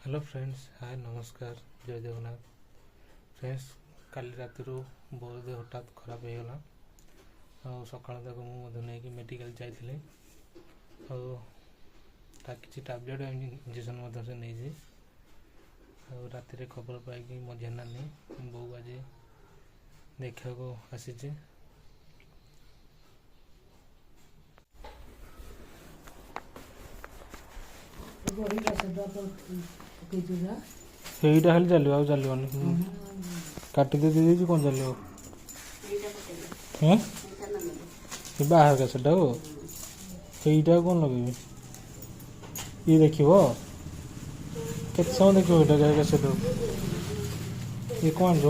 Hello friends, हाय नमस्कार, जय Jagannath. Friends, काली रात बोर देह हठात खराब हो गला सकाल तक मुझे मेडिकल जाइए कि टैबलेट इंजेक्शन से नहीं रात खबर पाई मजा नानी बो आज देखा आसी ସେଇଟା ଖାଲି ଚାଲିବ ଆଉ ଚାଲିବନି କାଟି ଦେଇଛି କ'ଣ ଚାଲିବ ବାହାର କା ସେଟାକୁ ସେଇଟା କ'ଣ ଲଗେଇବି ଇଏ ଦେଖିବ କେତେ ସମୟ ଦେଖିବ ଏଇଟା ଗାଈ ସେଟାକୁ ଇଏ କ'ଣ ଆଣିବ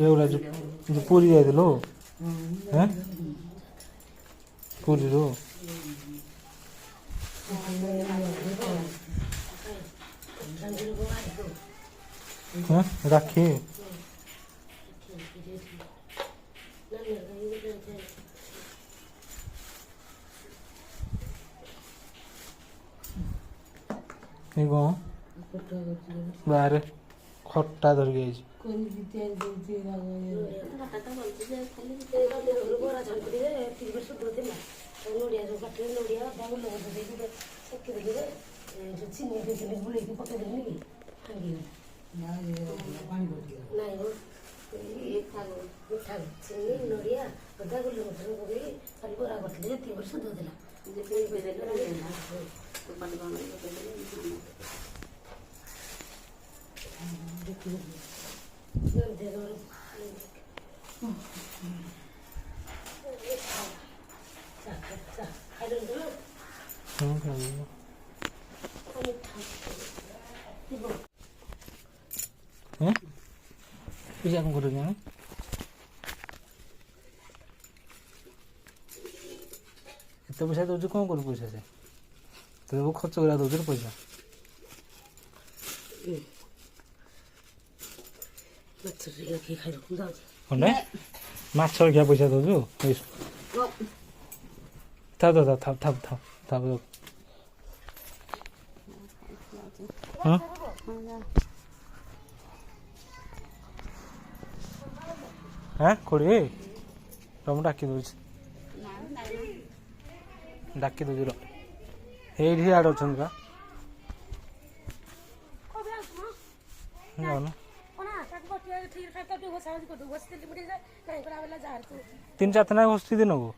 एवढा पुरी जाइदिलो पुरी राखी बाहर खट्टा धरिक आई पैसा कौन करोगे एत पैसा दौर कौन कर पैसा से तो खर्च करा दौर पैसा माछ क्या पैसा दौचु था हाँ खोड़ी रम डाकी दूँ डाकी दूँ ये आड़ अच्छा जाऊन 3-4 दिन बसती दिन को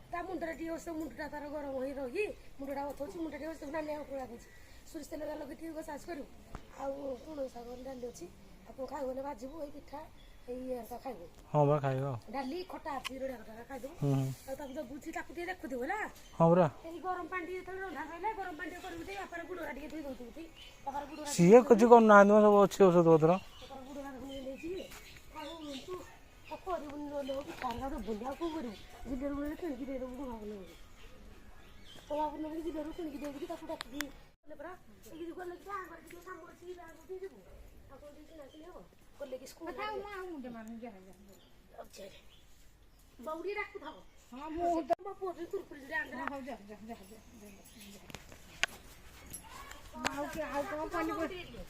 हाँ बा खाइब डाली खटा हाँ बरा सीए कुछ करना सब अच्छे औषध पत्र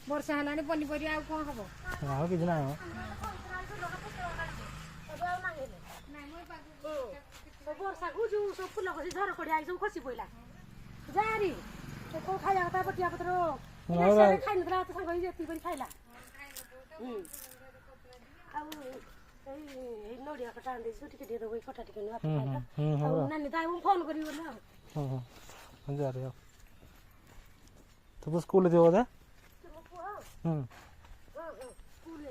वर्षा है पनीपरिया कौन हम कि वर्षा को जो सब फुल खसी झर कड़िया सब खसी पड़ा जारी कौन खाया कथा पटिया पत्र खाई ना तो सांग जी खाइला नड़िया कटा आनी टे दब खटा टे नानी तो फोन कर तो स्कूल जो बोधे स्कूल